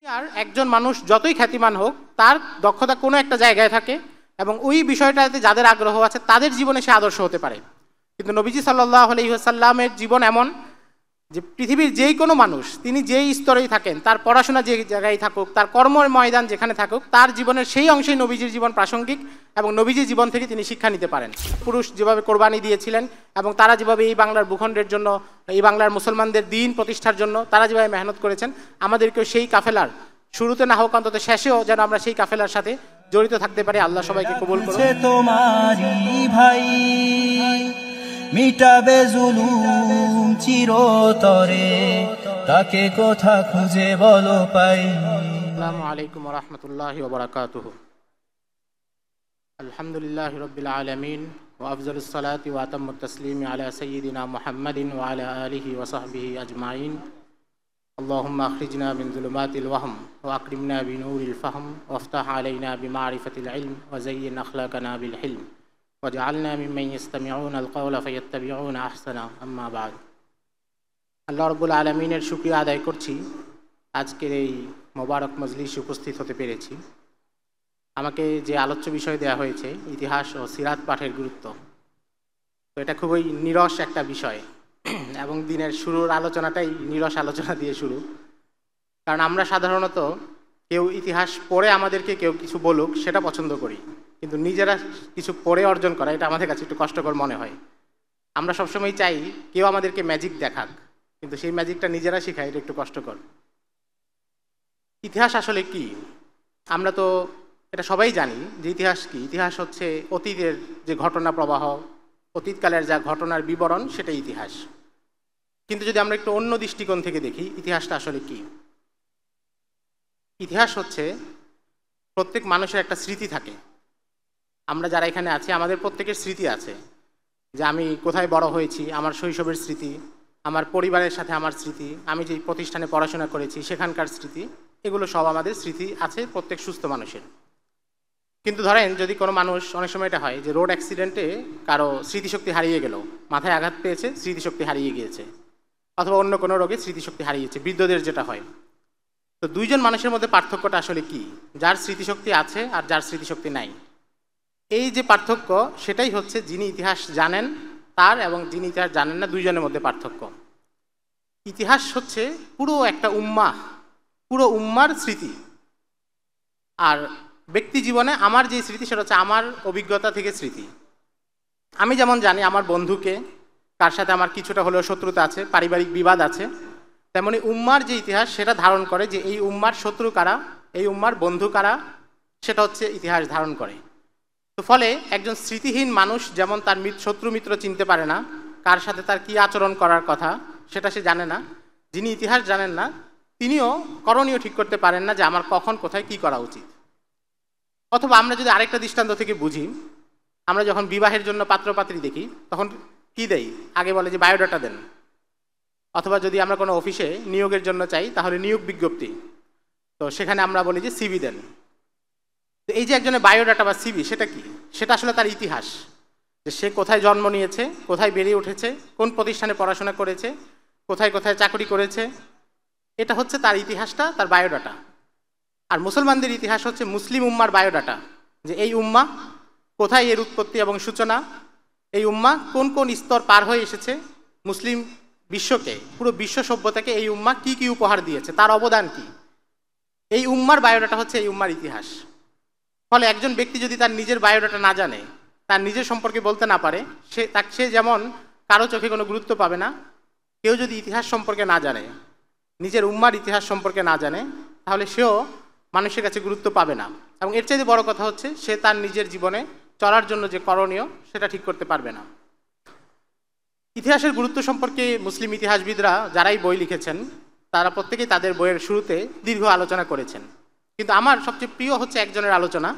আর একজন মানুষ যতই খ্যাতিমান হোক তার দক্ষতা কোনো একটা জায়গায় থাকে এবং ওই বিষয়টাতে যাদের আগ্রহ আছে তাদের জীবনে সে আদর্শ হতে পারে। কিন্তু নবীজি সাল্লাল্লাহু আলাইহি ওয়াসাল্লামের জীবন এমন যে পৃথিবীর যেই কোনো মানুষ তিনি যেই স্তরেই থাকেন, তার পড়াশোনা যে জায়গায় থাকুক, তার কর্মের ময়দান যেখানে থাকুক, তার জীবনের সেই অংশেই নবীজির জীবন প্রাসঙ্গিক এবং নবীজির জীবন থেকে তিনি শিক্ষা নিতে পারেন। পুরুষ যেভাবে কোরবানি দিয়েছিলেন এবং তারা যেভাবে এই বাংলার ভূখণ্ডের জন্য, এই বাংলার মুসলমানদের দ্বীন প্রতিষ্ঠার জন্য তারা যেভাবে মেহনত করেছেন, আমাদেরকেও সেই কাফেলার শুরুতে না হোক অন্তত শেষেও যেন আমরা সেই কাফেলার সাথে জড়িত থাকতে পারি। আল্লাহ সবাইকে কবুল করুন। তোমারই ভাই মিটাবে জুলুম চিরতরে, তাকে কোথা খুঁজে বলো পাই। আসসালামু আলাইকুম ওয়া রাহমাতুল্লাহি ওয়া বারাকাতুহু। আলহামদুলিল্লাহি রাব্বিল আলামিন ওয়া আফজালুস সালাতি ওয়া আতাম্মুত তাসলিমি আলা সাইয়্যিদিনা মুহাম্মাদিন ওয়া আলা আলিহি ওয়া সাহবিহি আজমাইন। আল্লাহুম্মা আখরিজনা মিন যুলুমাতিল ওয়াহম ওয়া আকরিমনা বিনুরিল ফাহম ওয়াফতাহ আলাইনা বিমারিফাতিল ইলম ওয়া যায়্যিন আখলাকানা বিল হিলম ওয়াজআলনা মিম্মান ইস্তামিউনা আল কাওলা ফায়াত্তাবিউনা আহসানা। আম্মা বা'দ। আল্লাহ রাব্বুল আলামিনের শুকরিয়া আদায় করছি আজকের এই মোবারক মজলিসে উপস্থিত হতে পেরেছি। আমাকে যে আলোচ্য বিষয় দেওয়া হয়েছে ইতিহাস ও সিরাত পাঠের গুরুত্ব, তো এটা খুবই নিরস একটা বিষয় এবং দিনের শুরুর আলোচনাটাই নিরস আলোচনা দিয়ে শুরু। কারণ আমরা সাধারণত কেউ ইতিহাস পড়ে আমাদেরকে কেউ কিছু বলুক সেটা পছন্দ করি, কিন্তু নিজেরা কিছু পড়ে অর্জন করা এটা আমাদের কাছে একটু কষ্টকর মনে হয়। আমরা সবসময় চাই কেউ আমাদেরকে ম্যাজিক দেখাক, কিন্তু সেই ম্যাজিকটা নিজেরা শেখায়, এটা একটু কষ্টকর। ইতিহাস আসলে কি আমরা তো এটা সবাই জানি যে ইতিহাস কি। ইতিহাস হচ্ছে অতীতের যে ঘটনা প্রবাহ, অতীতকালের যা ঘটনার বিবরণ, সেটাই ইতিহাস। কিন্তু যদি আমরা একটু অন্য দৃষ্টিকোণ থেকে দেখি ইতিহাসটা আসলে কি, ইতিহাস হচ্ছে প্রত্যেক মানুষের একটা স্মৃতি থাকে। আমরা যারা এখানে আছি আমাদের প্রত্যেকের স্মৃতি আছে, যে আমি কোথায় বড় হয়েছি, আমার শৈশবের স্মৃতি, আমার পরিবারের সাথে আমার স্মৃতি, আমি যে প্রতিষ্ঠানে পড়াশোনা করেছি সেখানকার স্মৃতি, এগুলো সব আমাদের স্মৃতি আছে প্রত্যেক সুস্থ মানুষের। কিন্তু ধরেন যদি কোনো মানুষ, অনেক সময় এটা হয় যে রোড অ্যাক্সিডেন্টে কারো স্মৃতিশক্তি হারিয়ে গেল, মাথায় আঘাত পেয়েছে, স্মৃতিশক্তি হারিয়ে গিয়েছে, অথবা অন্য কোনো রোগে স্মৃতিশক্তি হারিয়েছে, বৃদ্ধদের যেটা হয়। তো দুইজন মানুষের মধ্যে পার্থক্যটা আসলে কি? যার স্মৃতিশক্তি আছে আর যার স্মৃতিশক্তি নাই। এই যে পার্থক্য, সেটাই হচ্ছে যিনি ইতিহাস জানেন তার এবং যিনি ইতিহাস জানেন না দুইজনের মধ্যে পার্থক্য। ইতিহাস হচ্ছে পুরো একটা উম্মাহ, পুরো উম্মার স্মৃতি। আর ব্যক্তি জীবনে আমার যে স্মৃতি সেটা হচ্ছে আমার অভিজ্ঞতা থেকে স্মৃতি। আমি যেমন জানি আমার বন্ধুকে, কার সাথে আমার কিছুটা হলেও শত্রুতা আছে, পারিবারিক বিবাদ আছে, তেমনি উম্মার যে ইতিহাস সেটা ধারণ করে যে এই উম্মার শত্রু কারা, এই উম্মার বন্ধু কারা, সেটা হচ্ছে ইতিহাস ধারণ করে। তো ফলে একজন স্মৃতিহীন মানুষ যেমন তার শত্রু মিত্র চিনতে পারে না, কার সাথে তার কী আচরণ করার কথা সেটা সে জানে না, যিনি ইতিহাস জানেন না তিনিও করণীয় ঠিক করতে পারেন না যে আমার কখন কোথায় কী করা উচিত। অথবা আমরা যদি আরেকটা দৃষ্টান্ত থেকে বুঝি, আমরা যখন বিবাহের জন্য পাত্রপাত্রী দেখি তখন কি দেই? আগে বলে যে বায়োডাটা দেন। অথবা যদি আমরা কোনো অফিসে নিয়োগের জন্য চাই তাহলে নিয়োগ বিজ্ঞপ্তি, তো সেখানে আমরা বলি যে সিভি দেন। তো এই যে একজনের বায়োডাটা বা সিভি, সেটা কি? সেটা আসলে তার ইতিহাস, যে সে কোথায় জন্ম নিয়েছে, কোথায় বেড়ে উঠেছে, কোন প্রতিষ্ঠানে পড়াশোনা করেছে, কোথায় কোথায় চাকরি করেছে, এটা হচ্ছে তার ইতিহাসটা, তার বায়োডাটা। আর মুসলমানদের ইতিহাস হচ্ছে মুসলিম উম্মার বায়োডাটা, যে এই উম্মা কোথায় এর উৎপত্তি এবং সূচনা, এই উম্মা কোন কোন স্তর পার হয়ে এসেছে, মুসলিম বিশ্বকে, পুরো বিশ্ব সভ্যতাকে এই উম্মা কি কি উপহার দিয়েছে, তার অবদান কি, এই উম্মার বায়োডাটা হচ্ছে এই উম্মার ইতিহাস। ফলে একজন ব্যক্তি যদি তার নিজের বায়োডাটা না জানে, তার নিজের সম্পর্কে বলতে না পারে, সে যেমন কারো চোখে কোনো গুরুত্ব পাবে না। কেউ যদি ইতিহাস সম্পর্কে না জানে, নিজের উম্মার ইতিহাস সম্পর্কে না জানে, তাহলে সেও মানুষের কাছে গুরুত্ব পাবে না। এবং এর চাইতে বড় কথা হচ্ছে সে তার নিজের জীবনে চলার জন্য যে করণীয় সেটা ঠিক করতে পারবে না। ইতিহাসের গুরুত্ব সম্পর্কে মুসলিম ইতিহাসবিদরা যারাই বই লিখেছেন তারা প্রত্যেকেই তাদের বইয়ের শুরুতে দীর্ঘ আলোচনা করেছেন। কিন্তু আমার সবচেয়ে প্রিয় হচ্ছে একজনের আলোচনা।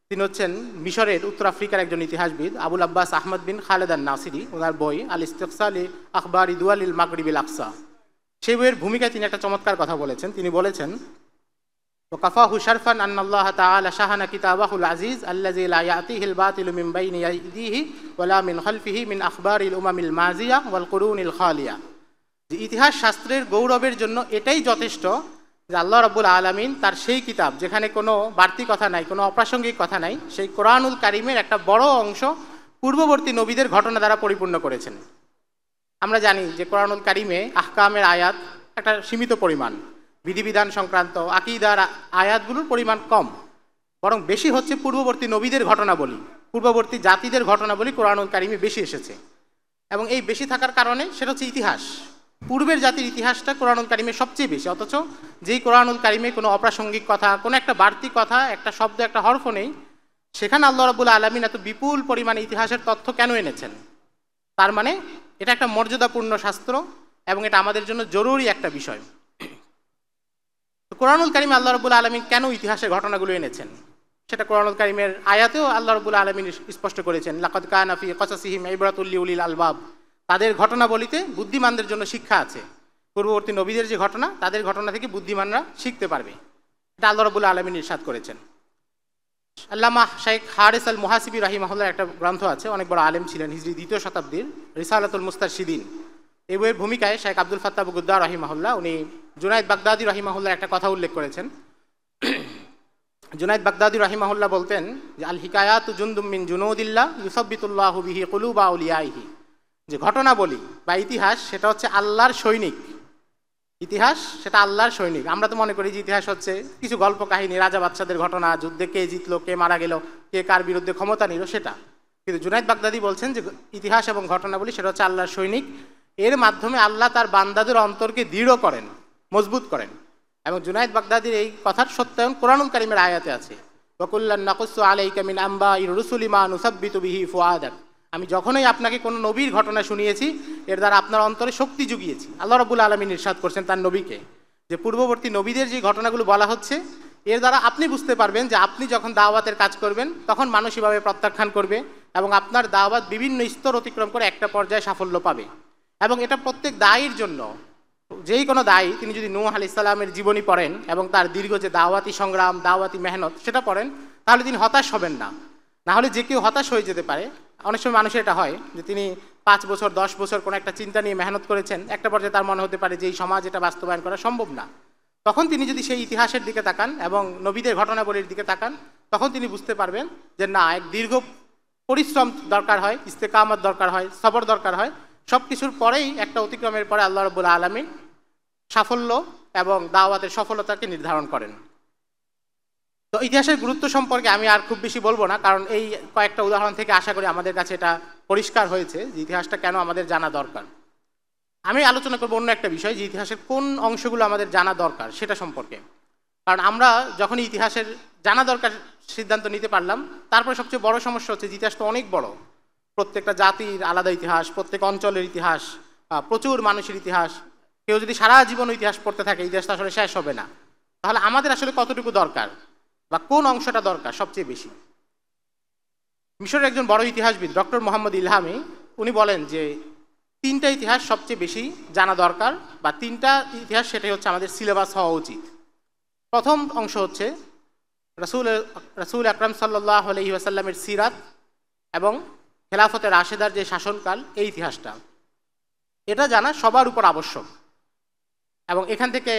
তিনি হচ্ছেন মিশরের উত্তর আফ্রিকার একজন ইতিহাসবিদ আবুল আব্বাস আহমদ বিন খালেদ আন নাসিরি। ওনার বই আল ইস্তিকসাল আখবার ইদুয়ালিল মাগরিবিল আকসা, সেই বইয়ের ভূমিকায় তিনি একটা চমৎকার কথা বলেছেন। তিনি বলেছেন, وكفاه شرفا أن الله تعالى شهن كتابه العزيز الذي لا يأتيه الباطل من بين يديه ولا من خلفه من أخبار الأمم الماضية والقرون الخالية। যে ইতিহাস শাস্ত্রের গৌরবের জন্য এটাই যথেষ্ট যে আল্লাহ রাব্বুল আলামিন তার সেই কিতাব যেখানে কোনো বাড়তি কথা নাই, কোনো অপ্রাসঙ্গিক কথা নাই, সেই কোরআনুল কারিমের একটা বড় অংশ পূর্ববর্তী নবীদের ঘটনা দ্বারা পরিপূর্ণ করেছেন। আমরা জানি যে কোরআনুল কারিমে আহকামের আয়াত একটা সীমিত পরিমাণ, বিধিবিধান সংক্রান্ত আকীদার আয়াতগুলোর পরিমাণ কম, বরং বেশি হচ্ছে পূর্ববর্তী নবীদের ঘটনাবলী, পূর্ববর্তী জাতিদের ঘটনাবলী কোরআনুল কারিমে বেশি এসেছে। এবং এই বেশি থাকার কারণে সেটা হচ্ছে ইতিহাস, পূর্বের জাতির ইতিহাসটা কোরআনুল কারিমে সবচেয়ে বেশি। অথচ যেই কোরআনুল কারিমে কোনো অপ্রাসঙ্গিক কথা, কোনো একটা বাড়তি কথা, একটা শব্দ, একটা হরফ নেই, সেখানে আল্লাহ রাব্বুল আলামিন এত বিপুল পরিমাণে ইতিহাসের তথ্য কেন এনেছেন? তার মানে এটা একটা মর্যাদাপূর্ণ শাস্ত্র এবং এটা আমাদের জন্য জরুরি একটা বিষয়। কোরআনুল কারিমে আল্লাহ রাব্বুল আলামিন কেন ইতিহাসের ঘটনাগুলো এনেছেন সেটা কোরআনুল কারিমের আয়াতেও আল্লাহ রাব্বুল আলামিন স্পষ্ট করেছেন। লাকাদ কানা ফি কসাসিহিম ইবরাতুল লিউলিল আলবাব, তাদের ঘটনাবলিতে বুদ্ধিমানদের জন্য শিক্ষা আছে। পূর্ববর্তী নবীদের যে ঘটনা, তাদের ঘটনা থেকে বুদ্ধিমানরা শিখতে পারবে, এটা আল্লাহ রাব্বুল আলামিন ইরশাদ করেছেন। আল্লামা শাইখ হারিস আল মুহাসিবি রাহিমাহুল্লাহর একটা গ্রন্থ আছে, অনেক বড় আলেম ছিলেন, হিজরি 2য় শতাব্দীর, রিসালাতুল মুস্তারশিদিন। এই বইয়ের ভূমিকায় শাইখ আব্দুল ফাত্তাহ আবু গুদ্দার রাহিমাহুল্লাহ উনি জুনাইদ বাগদাদি রাহিমাহুল্লাহর একটা কথা উল্লেখ করেছেন। জুনাইদ বাগদাদি রাহিমাহুল্লাহ বলতেন যে আল হিকায়াতু জুনদুম মিন জুনুদিল্লাহ ইউসাব্বিতুল্লাহু বিহি কুলুবা আউলিয়াইহি, যে ঘটনা বলি বা ইতিহাস সেটা হচ্ছে আল্লাহর সৈনিক। ইতিহাস সেটা আল্লাহর সৈনিক। আমরা তো মনে করি যে ইতিহাস হচ্ছে কিছু গল্প কাহিনী, রাজা বাদশাদের ঘটনা, যুদ্ধে কে জিতলো, কে মারা গেল, কে কার বিরুদ্ধে ক্ষমতা নিল, সেটা। কিন্তু জুনাইদ বাগদাদি বলছেন যে ইতিহাস এবং ঘটনাবলী সেটা হচ্ছে আল্লাহর সৈনিক। এর মাধ্যমে আল্লাহ তার বান্দাদের অন্তরকে দৃঢ় করেন, মজবুত করেন। এবং জুনাইদ বাগদাদির এই কথার সত্যায়ন কোরআনুল কারিমের আয়াতে আছে। ওয়াকুল্লান নাকুসু আলাইকা মিন আম্বাইর রুসুলি মা নুসাব্বিতু বিহি ফুআদাক, আমি যখনই আপনাকে কোনো নবীর ঘটনা শুনিয়েছি এর দ্বারা আপনার অন্তরে শক্তি জুগিয়েছি। আল্লাহ রাব্বুল আলামিন ইরশাদ করছেন তার নবীকে যে পূর্ববর্তী নবীদের যে ঘটনাগুলো বলা হচ্ছে এর দ্বারা আপনি বুঝতে পারবেন যে আপনি যখন দাওয়াতের কাজ করবেন তখন মানুষ এভাবে প্রত্যাখ্যান করবে এবং আপনার দাওয়াত বিভিন্ন স্তর অতিক্রম করে একটা পর্যায়ে সাফল্য পাবে। এবং এটা প্রত্যেক দায়ীর জন্য, যেই কোনো দায়ী তিনি যদি নূহ আলাইহিস সালামের জীবনী পড়েন এবং তার দীর্ঘ যে দাওয়াতি সংগ্রাম, দাওয়াতি মেহনত সেটা পড়েন, তাহলে তিনি হতাশ হবেন না। না হলে যে কেউ হতাশ হয়ে যেতে পারে। অনেক সময় মানুষের এটা হয় যে তিনি 5 বছর 10 বছর কোনো একটা চিন্তা নিয়ে মেহনত করেছেন, একটা পর্যায়ে তার মনে হতে পারে যে এই সমাজ এটা বাস্তবায়ন করা সম্ভব না। তখন তিনি যদি সেই ইতিহাসের দিকে তাকান এবং নবীদের ঘটনাবলীর দিকে তাকান, তখন তিনি বুঝতে পারবেন যে না, এক দীর্ঘ পরিশ্রম দরকার হয়, ইস্তেকামত দরকার হয়, সবর দরকার হয়। সব কিছুর পরেই একটা অতিক্রমের পরে আল্লাহ রাব্বুল আলামিন সাফল্য এবং দাওয়াতের সফলতাকে নির্ধারণ করেন। তো ইতিহাসের গুরুত্ব সম্পর্কে আমি আর খুব বেশি বলবো না, কারণ এই কয়েকটা উদাহরণ থেকে আশা করি আমাদের কাছে এটা পরিষ্কার হয়েছে যে ইতিহাসটা কেন আমাদের জানা দরকার। আমি আলোচনা করবো অন্য একটা বিষয়, যে ইতিহাসের কোন অংশগুলো আমাদের জানা দরকার সেটা সম্পর্কে। কারণ আমরা যখন ইতিহাসের জানা দরকার সিদ্ধান্ত নিতে পারলাম, তারপরে সবচেয়ে বড় সমস্যা হচ্ছে যে ইতিহাস তো অনেক বড়, প্রত্যেকটা জাতির আলাদা ইতিহাস, প্রত্যেক অঞ্চলের ইতিহাস, প্রচুর মানুষের ইতিহাস। কেউ যদি সারা জীবন ইতিহাস পড়তে থাকে ইতিহাস তো আসলে শেষ হবে না। তাহলে আমাদের আসলে কতটুকু দরকার বা কোন অংশটা দরকার সবচেয়ে বেশি? মিশরের একজন বড় ইতিহাসবিদ ডক্টর মোহাম্মদ ইলহামি উনি বলেন যে 3টা ইতিহাস সবচেয়ে বেশি জানা দরকার, বা 3টা ইতিহাস সেটাই হচ্ছে আমাদের সিলেবাস হওয়া উচিত। প্রথম অংশ হচ্ছে রাসূল আকরাম সাল্লাল্লাহু আলাইহি ওয়াসাল্লামের সিরাত এবং খেলাফতে রাশেদার যে শাসনকাল, এই ইতিহাসটা এটা জানা সবার উপর আবশ্যক এবং এখান থেকে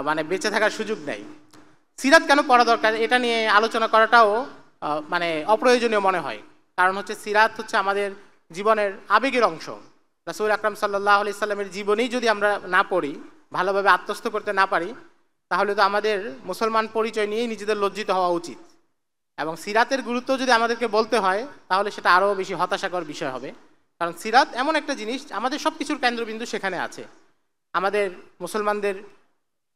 মানে বেঁচে থাকার সুযোগ নেই। সিরাত কেন পড়া দরকার এটা নিয়ে আলোচনা করাটাও মানে অপ্রয়োজনীয় মনে হয়। কারণ হচ্ছে সিরাত হচ্ছে আমাদের জীবনের আবেগের অংশ। রাসূল আকরাম সাল্লাল্লাহু আলাইহি সাল্লামের জীবনী যদি আমরা না পড়ি, ভালোভাবে আত্মস্থ করতে না পারি, তাহলে তো আমাদের মুসলমান পরিচয় নিয়েই নিজেদের লজ্জিত হওয়া উচিত। এবং সিরাতের গুরুত্ব যদি আমাদেরকে বলতে হয় তাহলে সেটা আরও বেশি হতাশাকর বিষয় হবে। কারণ সিরাত এমন একটা জিনিস, আমাদের সব কিছুর কেন্দ্রবিন্দু সেখানে আছে। আমাদের মুসলমানদের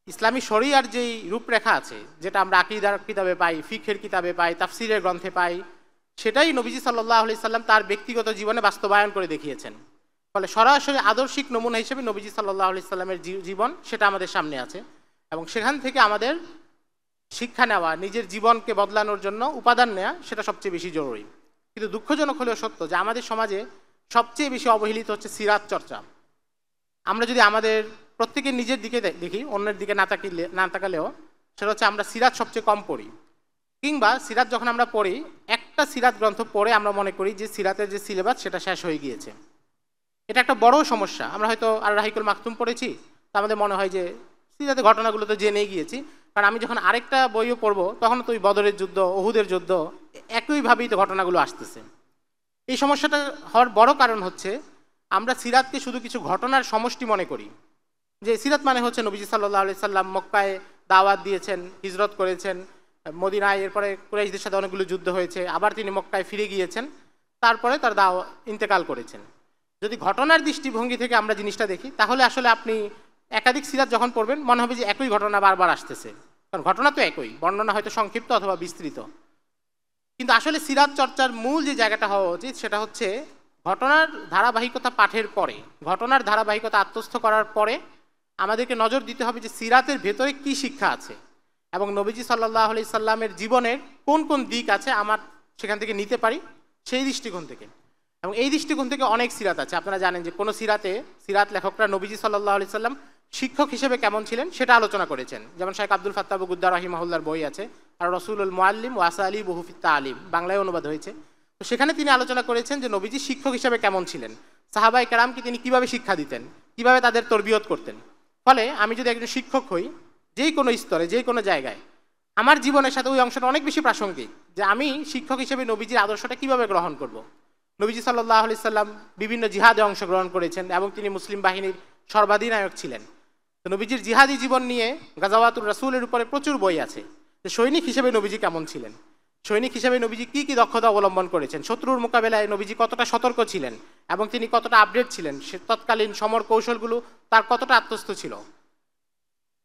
ইসলামী শরিয়ার যেই রূপরেখা আছে, যেটা আমরা আকীদার কিতাবে পাই, ফিকহের কিতাবে পাই, তাফসিরের গ্রন্থে পাই, সেটাই নবীজি সাল্লাল্লাহু আলাইহি সাল্লাম তার ব্যক্তিগত জীবনে বাস্তবায়ন করে দেখিয়েছেন। ফলে সরাসরি আদর্শিক নমুনা হিসেবে নবীজি সাল্লাল্লাহু আলাইহি সাল্লামের জীবন সেটা আমাদের সামনে আছে এবং সেখান থেকে আমাদের শিক্ষা নেওয়া, নিজের জীবনকে বদলানোর জন্য উপাদান নেওয়া, সেটা সবচেয়ে বেশি জরুরি। কিন্তু দুঃখজনক হলেও সত্য যে আমাদের সমাজে সবচেয়ে বেশি অবহেলিত হচ্ছে সিরাত চর্চা। আমরা যদি আমাদের প্রত্যেকের নিজের দিকে দেখি, অন্যের দিকে না তাকালেও, সেটা হচ্ছে আমরা সিরাত সবচেয়ে কম পড়ি। কিংবা সিরাত যখন আমরা পড়ি, একটা সিরাত গ্রন্থ পড়ে আমরা মনে করি যে সিরাতের যে সিলেবাস সেটা শেষ হয়ে গিয়েছে। এটা একটা বড় সমস্যা। আমরা হয়তো আর রাহিকুল মাকতুম পড়েছি, তা আমাদের মনে হয় যে সিরাতের ঘটনাগুলো তো জেনেই গিয়েছি, কারণ আমি যখন আরেকটা বইও পড়বো তখন তো ওই বদরের যুদ্ধ, ওহুদের যুদ্ধ একইভাবেই তো ঘটনাগুলো আসতেছে। এই সমস্যাটা হওয়ার বড় কারণ হচ্ছে আমরা সিরাতকে শুধু কিছু ঘটনার সমষ্টি মনে করি, যে সিরাত মানে হচ্ছে নবীজি সাল্লাল্লাহু আলাইহি সাল্লাম মক্কায় দাওয়াত দিয়েছেন, হিজরত করেছেন, মদিনায়, এরপরে কুরাইশদের সাথে অনেকগুলো যুদ্ধ হয়েছে, আবার তিনি মক্কায় ফিরে গিয়েছেন, তারপরে তার ইন্তেকাল করেছেন। যদি ঘটনার দৃষ্টিভঙ্গি থেকে আমরা জিনিসটা দেখি তাহলে আসলে আপনি একাধিক সিরাত যখন পড়বেন মনে হবে যে একই ঘটনা বারবার আসতেছে, কারণ ঘটনা তো একই, বর্ণনা হয়তো সংক্ষিপ্ত অথবা বিস্তৃত। কিন্তু আসলে সিরাত চর্চার মূল যে জায়গাটা হওয়া উচিত সেটা হচ্ছে ঘটনার ধারাবাহিকতা পাঠের পরে, ঘটনার ধারাবাহিকতা আত্মস্থ করার পরে আমাদেরকে নজর দিতে হবে যে সিরাতের ভেতরে কি শিক্ষা আছে এবং নবীজি সাল্লাল্লাহু আলাইহি সাল্লামের জীবনের কোন কোন দিক আছে আমার সেখান থেকে নিতে পারি সেই দৃষ্টিকোণ থেকে। এবং এই দৃষ্টিকোণ থেকে অনেক সিরাত আছে। আপনারা জানেন যে কোনো সিরাত লেখকরা নবীজি সাল্লাল্লাহু আলাইহি সাল্লাম শিক্ষক হিসেবে কেমন ছিলেন সেটা আলোচনা করেছেন। যেমন শেখ আব্দুল ফাত্তাহ আবু গুদ্দার রাহিমাহুল্লাহর বই আছে, আর রসুলুল মুআল্লিম ওয়াসা আলী বহুফিত তালিম, বাংলায় অনুবাদ হয়েছে। তো সেখানে তিনি আলোচনা করেছেন যে নবীজি শিক্ষক হিসেবে কেমন ছিলেন, সাহাবায়ে কেরামকে তিনি কিভাবে শিক্ষা দিতেন, কিভাবে তাদের তরবিয়ত করতেন। ফলে আমি যদি একজন শিক্ষক হই যেই কোনো স্তরে, যেই কোনো জায়গায়, আমার জীবনের সাথে ওই অংশটা অনেক বেশি প্রাসঙ্গিক যে আমি শিক্ষক হিসেবে নবীজির আদর্শটা কিভাবে গ্রহণ করব। নবীজি সাল্লাল্লাহু আলাইহি সাল্লাম বিভিন্ন জিহাদে অংশগ্রহণ করেছেন এবং তিনি মুসলিম বাহিনীর সর্বাধিনায়ক ছিলেন। তো নবীজির জিহাদি জীবন নিয়ে গাজাওয়াতুর রাসূলের উপরে প্রচুর বই আছে যে সৈনিক হিসেবে নবীজি কেমন ছিলেন, সৈনিক হিসেবে নবীজি কি কি দক্ষতা অবলম্বন করেছেন, শত্রুর মোকাবেলায় নবীজি কতটা সতর্ক ছিলেন এবং তিনি কতটা আপডেট ছিলেন, সে তৎকালীন সমর কৌশলগুলো তার কতটা আত্মস্থ ছিল।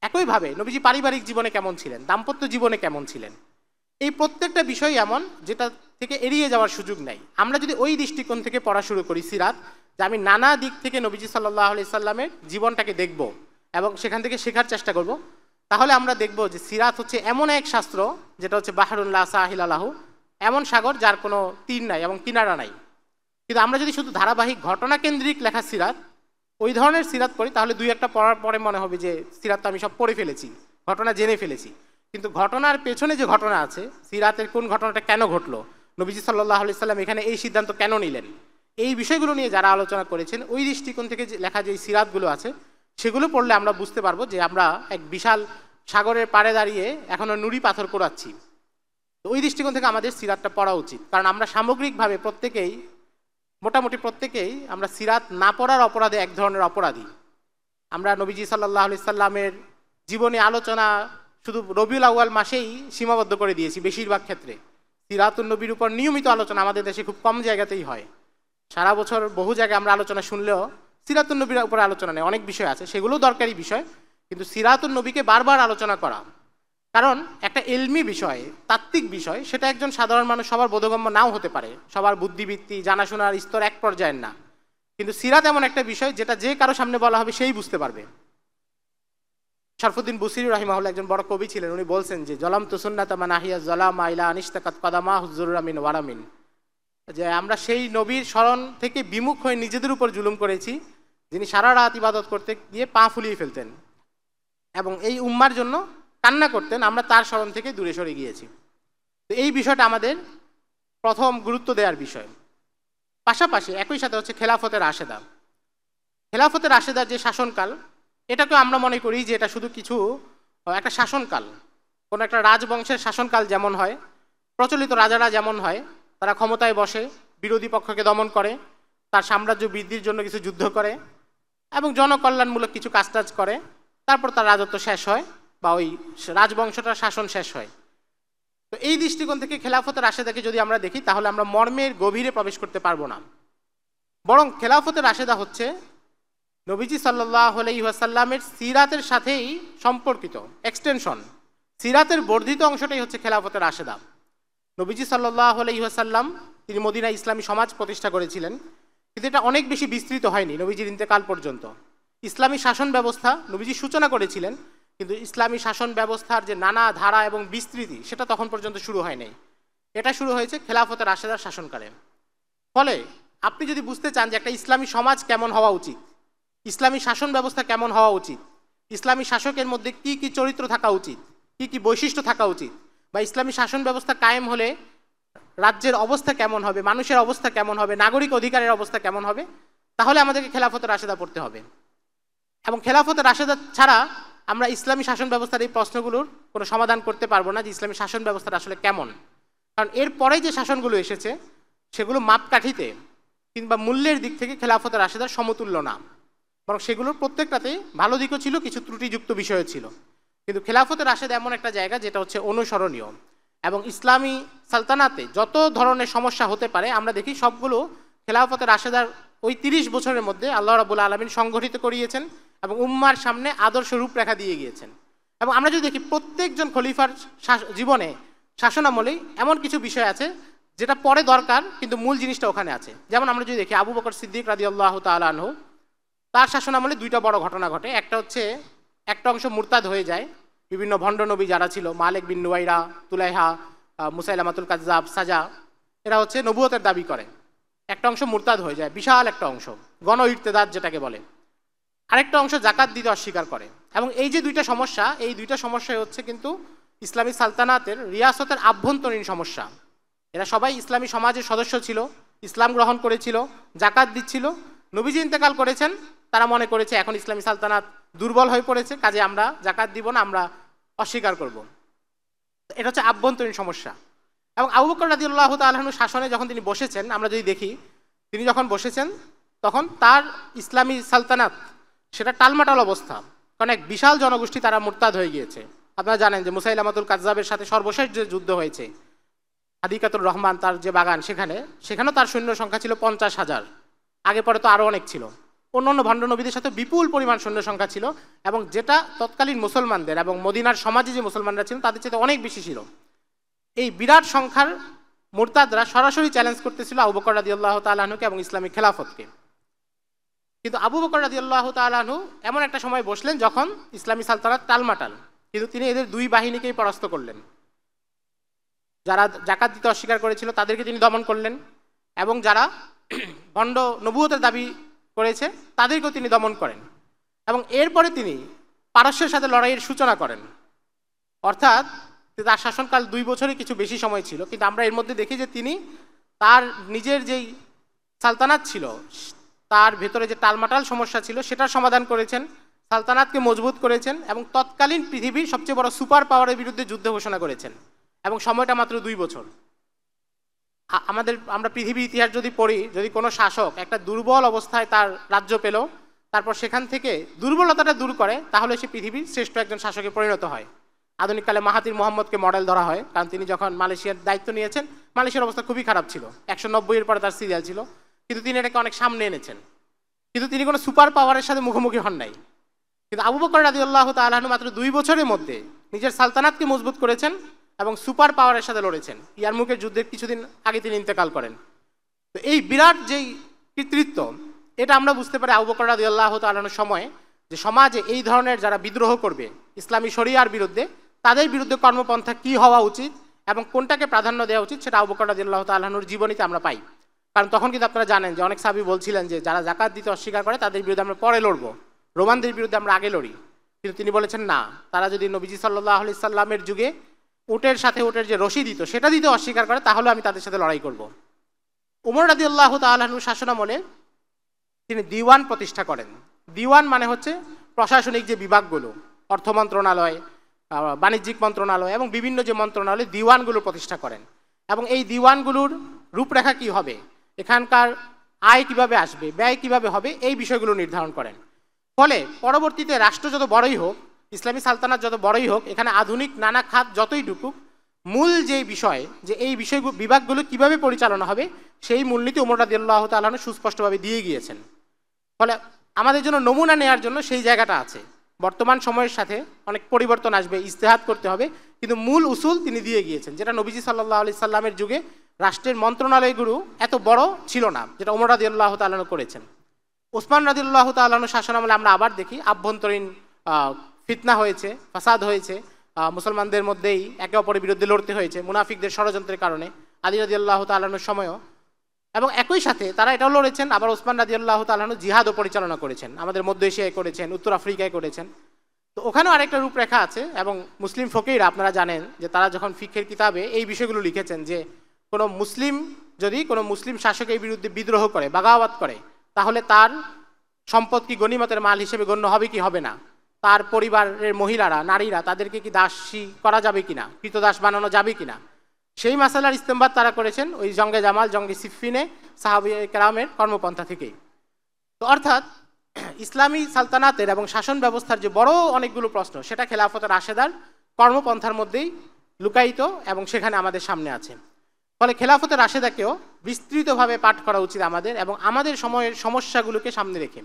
একইভাবে নবীজি পারিবারিক জীবনে কেমন ছিলেন, দাম্পত্য জীবনে কেমন ছিলেন, এই প্রত্যেকটা বিষয় এমন যেটা থেকে এড়িয়ে যাওয়ার সুযোগ নাই। আমরা যদি ওই দৃষ্টিকোণ থেকে পড়া শুরু করি সিরাত, যে আমি নানা দিক থেকে নবীজি সাল্লাল্লাহু আলাইহি সাল্লামের জীবনটাকে দেখব এবং সেখান থেকে শেখার চেষ্টা করব, তাহলে আমরা দেখব যে সিরাত হচ্ছে এমন এক শাস্ত্র যেটা হচ্ছে বাহরুন লা সাহিলা লাহু, এমন সাগর যার কোনো তীর নাই এবং কিনারা নাই। কিন্তু আমরা যদি শুধু ধারাবাহিক ঘটনা কেন্দ্রিক লেখা সিরাত, ওই ধরনের সিরাত পড়ি, তাহলে দুই একটা পড়ার পরে মনে হবে যে সিরাত তো আমি সব পড়ে ফেলেছি, ঘটনা জেনে ফেলেছি। কিন্তু ঘটনার পেছনে যে ঘটনা আছে, সিরাতের কোন ঘটনাটা কেন ঘটলো, নবীজি সাল্লাল্লাহু আলাইহি সাল্লাম এখানে এই সিদ্ধান্ত কেন নিলেন, এই বিষয়গুলো নিয়ে যারা আলোচনা করেছেন ওই দৃষ্টিকোণ থেকে লেখা যে সিরাতগুলো আছে সেগুলো পড়লে আমরা বুঝতে পারবো যে আমরা এক বিশাল সাগরের পাড়ে দাঁড়িয়ে এখনো নুড়ি পাথর কোড়াচ্ছি। তো ওই দৃষ্টিকোণ থেকে আমাদের সিরাতটা পড়া উচিত, কারণ আমরা সামগ্রিকভাবে মোটামুটি প্রত্যেকেই আমরা সিরাত না পড়ার অপরাধে এক ধরনের অপরাধী। আমরা নবীজি সাল্লাল্লাহু আলাইহি সাল্লামের জীবনী আলোচনা শুধু রবিউল আউয়াল মাসেই সীমাবদ্ধ করে দিয়েছি বেশিরভাগ ক্ষেত্রে। সিরাতুন নবীর উপর নিয়মিত আলোচনা আমাদের দেশে খুব কম জায়গাতেই হয়। সারা বছর বহু জায়গায় আমরা আলোচনা শুনলেও সিরাতুন নবীর উপর আলোচনা নেই। অনেক বিষয় আছে, সেগুলোও দরকারি বিষয়, কিন্তু সিরাতুন নবীকে বারবার আলোচনা করা, কারণ একটা এলমি বিষয়, তাত্ত্বিক বিষয়, সেটা একজন সাধারণ মানুষ সবার বোধগম্য নাও হতে পারে, সবার বুদ্ধিবৃত্তি জানাশোনার স্তর এক পর্যায়ের না। কিন্তু সিরাত এমন একটা বিষয় যেটা যে কারো সামনে বলা হবে সেই বুঝতে পারবে। শরফুদ্দিন বুসিরি রাহিমাহুল্লাহ একজন বড় কবি ছিলেন, উনি বলছেন যে জলাম তু সুন্নাতা মান আহিয়া জলামা ইলা আনিশতাকাত কদামা হুজুরুর আমিন ওয়ারামিন, যে আমরা সেই নবীর স্মরণ থেকে বিমুখ হয়ে নিজেদের উপর জুলুম করেছি যিনি সারা রাত ইবাদত করতে গিয়ে পা ফুলিয়ে ফেলতেন এবং এই উম্মার জন্য কান্না করতেন, আমরা তার স্মরণ থেকে দূরে সরে গিয়েছি। তো এই বিষয়টা আমাদের প্রথম গুরুত্ব দেওয়ার বিষয়। পাশাপাশি একই সাথে হচ্ছে খেলাফতের রাশেদা। খেলাফতের রাশেদার যে শাসনকাল, এটাকে আমরা মনে করি যে এটা শুধু একটা শাসনকাল, কোনো একটা রাজবংশের শাসনকাল যেমন হয়, প্রচলিত রাজারা যেমন হয়, তারা ক্ষমতায় বসে, বিরোধী পক্ষকে দমন করে, তার সাম্রাজ্য বৃদ্ধির জন্য কিছু যুদ্ধ করে এবং জনকল্যাণমূলক কিছু কাজটাজ করে, তারপর তার রাজত্ব শেষ হয় বা ওই রাজবংশটার শাসন শেষ হয়। তো এই দৃষ্টিকোণ থেকে খেলাফতের রাশেদাকে যদি আমরা দেখি তাহলে আমরা মর্মের গভীরে প্রবেশ করতে পারবো না। বরং খেলাফতের রাশেদা হচ্ছে নবীজি সাল্লাল্লাহু আলাইহি ওয়াসাল্লামের সিরাতের সাথেই সম্পর্কিত এক্সটেনশন। সিরাতের বর্ধিত অংশটাই হচ্ছে খেলাফতের রাশেদা। নবীজি সাল্লাল্লাহু আলাইহি ওয়াসাল্লাম তিনি মদিনায় ইসলামী সমাজ প্রতিষ্ঠা করেছিলেন, কিন্তু এটা অনেক বেশি বিস্তৃত হয়নি নবীজির ইন্তেকাল পর্যন্ত। ইসলামী শাসন ব্যবস্থা নবীজি সূচনা করেছিলেন, কিন্তু ইসলামী শাসন ব্যবস্থার যে নানা ধারা এবং বিস্তৃতি সেটা তখন পর্যন্ত শুরু হয় নাই। এটা শুরু হয়েছে খেলাফতের রাশেদার শাসনকালে। ফলে আপনি যদি বুঝতে চান যে একটা ইসলামী সমাজ কেমন হওয়া উচিত, ইসলামী শাসন ব্যবস্থা কেমন হওয়া উচিত, ইসলামী শাসকের মধ্যে কি কি চরিত্র থাকা উচিত, কি কি বৈশিষ্ট্য থাকা উচিত, বা ইসলামী শাসন ব্যবস্থা কায়েম হলে রাজ্যের অবস্থা কেমন হবে, মানুষের অবস্থা কেমন হবে, নাগরিক অধিকারের অবস্থা কেমন হবে, তাহলে আমাদেরকে খেলাফতের রাশেদা পড়তে হবে। এবং খেলাফতের রাশেদা ছাড়া আমরা ইসলামী শাসন ব্যবস্থার এই প্রশ্নগুলোর কোনো সমাধান করতে পারবো না যে ইসলামী শাসন ব্যবস্থাটা আসলে কেমন। কারণ এরপরে যে শাসনগুলো এসেছে সেগুলো মাপকাঠিতে কিংবা মূল্যের দিক থেকে খেলাফতে রাশেদার সমতুল্য না, বরং সেগুলোর প্রত্যেকটাতে ভালো দিকও ছিল, কিছু ত্রুটিযুক্ত বিষয়ও ছিল। কিন্তু খেলাফতে রাশেদ এমন একটা জায়গা যেটা হচ্ছে অনুসরণীয়, এবং ইসলামী সালতানাতে যত ধরনের সমস্যা হতে পারে আমরা দেখি সবগুলো খেলাফতে রাশেদার ওই 30 বছরের মধ্যে আল্লাহ রাব্বুল আলামিন সংগঠিত করিয়েছেন এবং উম্মার সামনে আদর্শ রূপরেখা দিয়ে গিয়েছেন। এবং আমরা যদি দেখি প্রত্যেকজন খলিফার জীবনে শাসনামলেই এমন কিছু বিষয় আছে যেটা পরে দরকার কিন্তু মূল জিনিসটা ওখানে আছে। যেমন আমরা যদি দেখি আবু বকর সিদ্দিক রাদিয়াল্লাহু তাআলা আনহু, তার শাসনামলে দুইটা বড় ঘটনা ঘটে। একটা হচ্ছে একটা অংশ মুরতাদ হয়ে যায়, বিভিন্ন ভণ্ড নবী যারা ছিল, মালিক বিন নুয়াইরা, তুলাইহা, মুসাইলামাতুল কাজ্জাব, সাজা, এরা হচ্ছে নবুয়তের দাবি করে। একটা অংশ মুরতাদ হয়ে যায়, বিশাল একটা অংশ, গণ ইরতেদাদ যেটাকে বলে। আরেকটা অংশ জাকাত দিতে অস্বীকার করে। এবং এই যে দুইটা সমস্যা, এই দুইটা সমস্যাই হচ্ছে কিন্তু ইসলামী সালতানাতের রিয়াসতের আভ্যন্তরীণ সমস্যা। এরা সবাই ইসলামী সমাজের সদস্য ছিল, ইসলাম গ্রহণ করেছিল, জাকাত দিচ্ছিল। নবীজি ইন্তেকাল করেছেন, তারা মনে করেছে এখন ইসলামী সালতানাত দুর্বল হয়ে পড়েছে, কাজে আমরা জাকাত দিব না, আমরা অস্বীকার করব। এটা হচ্ছে আভ্যন্তরীণ সমস্যা। এবং আবু বকর রাদিয়াল্লাহু তাআলা আনহু শাসনে যখন তিনি বসেছেন, আমরা যদি দেখি তিনি যখন বসেছেন তখন তার ইসলামী সালতানাত সেটা টালমাটাল অবস্থা, কারণ এক বিশাল জনগোষ্ঠী তারা মুরতাদ হয়ে গিয়েছে। আপনারা জানেন যে মুসাইলামাতুল কাজ্জাবের সাথে সর্বশেষ যে যুদ্ধ হয়েছে, হাদিকাতুর রহমান তার যে বাগান, সেখানেও তার সৈন্য সংখ্যা ছিল 50,000। আগে পরে তো আরও অনেক ছিল। অন্যান্য ভণ্ড নবীদের সাথে বিপুল পরিমাণ সৈন্য সংখ্যা ছিল, এবং যেটা তৎকালীন মুসলমানদের এবং মদিনার সমাজে যে মুসলমানরা ছিলেন তাদের চেয়ে অনেক বেশি ছিল। এই বিরাট সংখ্যার মুরতাদরা সরাসরি চ্যালেঞ্জ করতেছিল আবু বকর রাদিয়াল্লাহু তাআলা আনহুকে এবং ইসলামী খেলাফতকে। কিন্তু আবু বকর রাদিয়াল্লাহু তাআলা আনহু এমন একটা সময় বসলেন যখন ইসলামী সালতানাত টালমাটাল, কিন্তু তিনি এদের দুই বাহিনীকেই পরাস্ত করলেন। যারা জাকাত দিতে অস্বীকার করেছিল তাদেরকে তিনি দমন করলেন, এবং যারা ভণ্ড নবুয়তের দাবি করেছে তাদেরকেও তিনি দমন করেন। এবং এরপরে তিনি পারস্যের সাথে লড়াইয়ের সূচনা করেন। অর্থাৎ তার শাসনকাল 2 বছরই কিছু বেশি সময় ছিল, কিন্তু আমরা এর মধ্যে দেখি যে তিনি তার নিজের যেই সালতানাত ছিল তার ভেতরে যে টালমাটাল সমস্যা ছিল সেটার সমাধান করেছেন, সালতানাতকে মজবুত করেছেন, এবং তৎকালীন পৃথিবীর সবচেয়ে বড় সুপার পাওয়ারের বিরুদ্ধে যুদ্ধ ঘোষণা করেছেন। এবং সময়টা মাত্র 2 বছর। আমরা পৃথিবীর ইতিহাস যদি পড়ি, যদি কোনো শাসক একটা দুর্বল অবস্থায় তার রাজ্য পেল, তারপর সেখান থেকে দুর্বলতাটা দূর করে, তাহলে সে পৃথিবীর শ্রেষ্ঠ একজন শাসকে পরিণত হয়। আধুনিককালে মাহাতির মোহাম্মদকে মডেল ধরা হয়, কারণ তিনি যখন মালয়েশিয়ার দায়িত্ব নিয়েছেন মালয়েশিয়ার অবস্থা খুবই খারাপ ছিল, 190-এর পরে তার সিরিয়াল ছিল, কিন্তু তিনি এটাকে অনেক সামনে এনেছেন। কিন্তু তিনি কোনো সুপার পাওয়ারের সাথে মুখোমুখি হন নাই। কিন্তু আবু বকর রাদিয়াল্লাহু তাআলা আনহু মাত্র 2 বছরের মধ্যে নিজের সালতানাতকে মজবুত করেছেন এবং সুপার পাওয়ারের সাথে লড়েছেন। ইয়ারমুকের যুদ্ধের কিছুদিন আগে তিনি ইন্তেকাল করেন। তো এই বিরাট যেই কৃতিত্ব, এটা আমরা বুঝতে পারি আবু বকর রাদিয়াল্লাহু তাআলা আনহুর সময়ে, যে সমাজে এই ধরনের যারা বিদ্রোহ করবে ইসলামী শরিয়ার বিরুদ্ধে, তাদের বিরুদ্ধে কর্মপন্থা কি হওয়া উচিত এবং কোনটাকে প্রাধান্য দেওয়া উচিত, সেটা আবু বকর রাদিয়াল্লাহু তাআলা আনহুর জীবনীতে আমরা পাই। কারণ তখন কিন্তু আপনারা জানেন যে অনেক সাহাবী বলছিলেন যে যারা জাকাত দিতে অস্বীকার করে তাদের বিরুদ্ধে আমরা পরে লড়বো, রোমানদের বিরুদ্ধে আমরা আগে লড়ি। কিন্তু তিনি বলেছেন না, তারা যদি নবীজি সাল্লাল্লাহু আলাইহি সাল্লামের যুগে উটের সাথে উটের যে রশি দিত সেটা দিতে অস্বীকার করে, তাহলে আমি তাদের সাথে লড়াই করব। উমর রাদিয়াল্লাহু তাআলা আনহুর শাসনামলে তিনি দিওয়ান প্রতিষ্ঠা করেন। দিওয়ান মানে হচ্ছে প্রশাসনিক যে বিভাগগুলো, অর্থ মন্ত্রণালয়, বাণিজ্যিক মন্ত্রণালয় এবং বিভিন্ন যে মন্ত্রণালয়, দিওয়ানগুলো প্রতিষ্ঠা করেন। এবং এই দিওয়ানগুলোর রূপরেখা কি হবে, এখানকার আয় কিভাবে আসবে, ব্যয় কিভাবে হবে, এই বিষয়গুলো নির্ধারণ করেন। ফলে পরবর্তীতে রাষ্ট্র যত বড়ই হোক, ইসলামী সালতানাত যত বড়ই হোক, এখানে আধুনিক নানা খাত যতই ঢুকুক, মূল যেই বিষয় যে এই বিষয়গুলো বিভাগগুলো কিভাবে পরিচালনা হবে, সেই মূলনীতি ওমর রাদিয়াল্লাহু তাআলা আনহু সুস্পষ্টভাবে দিয়ে গিয়েছেন। ফলে আমাদের জন্য নমুনা নেওয়ার জন্য সেই জায়গাটা আছে। বর্তমান সময়ের সাথে অনেক পরিবর্তন আসবে, ইজতিহাদ করতে হবে, কিন্তু মূল উসুল তিনি দিয়ে গিয়েছেন, যেটা নবীজি সাল্লাল্লাহু আলাইহি সাল্লামের যুগে রাষ্ট্রের মন্ত্রণালয়গুলো এত বড় ছিল না, যেটা ওমর রাদিয়াল্লাহু তাআলা আনহু করেছেন। ওসমান রাদিয়াল্লাহু তাআলা আনহু শাসনামলে আমরা আবার দেখি আভ্যন্তরীণ ফিতনা হয়েছে, ফাসাদ হয়েছে, মুসলমানদের মধ্যেই একে অপরের বিরুদ্ধে লড়তে হয়েছে মুনাফিকদের ষড়যন্ত্রের কারণে, আলী রাদিয়াল্লাহু তাআলা আনহুর সময়ও। এবং একই সাথে তারা এটাও লড়েছেন, আবার ওসমান রাদিয়াল্লাহু তাআলা আনহু জিহাদও পরিচালনা করেছেন, আমাদের মধ্য এশিয়ায় করেছেন, উত্তর আফ্রিকায় করেছেন। তো ওখানেও আরেকটা রূপরেখা আছে। এবং মুসলিম ফকিরা আপনারা জানেন যে তারা যখন ফিকহের কিতাবে এই বিষয়গুলো লিখেছেন যে কোনো মুসলিম শাসকের বিরুদ্ধে বিদ্রোহ করে, বাগাওয়াত করে, তাহলে তার সম্পদ কি গনিমতের মাল হিসেবে গণ্য হবে কি হবে না, তার পরিবারের মহিলারা, নারীরা, তাদেরকে কি দাসী করা যাবে কিনা, কৃতদাস বানানো যাবে কিনা, সেই মাসালার ইস্তেমবাদ তারা করেছেন ওই জঙ্গে জামাল, জঙ্গে সিফিনে সাহাবায়ে কেরামের কর্মপন্থা থেকেই। তো অর্থাৎ ইসলামী সালতানাতের এবং শাসন ব্যবস্থার যে বড় অনেকগুলো প্রশ্ন, সেটা খেলাফতে রাশেদার কর্মপন্থার মধ্যেই লুকায়িত এবং সেখানে আমাদের সামনে আছে। ফলে খেলাফতে রাশেদাকেও বিস্তৃতভাবে পাঠ করা উচিত আমাদের, এবং আমাদের সময়ের সমস্যাগুলোকে সামনে রেখে।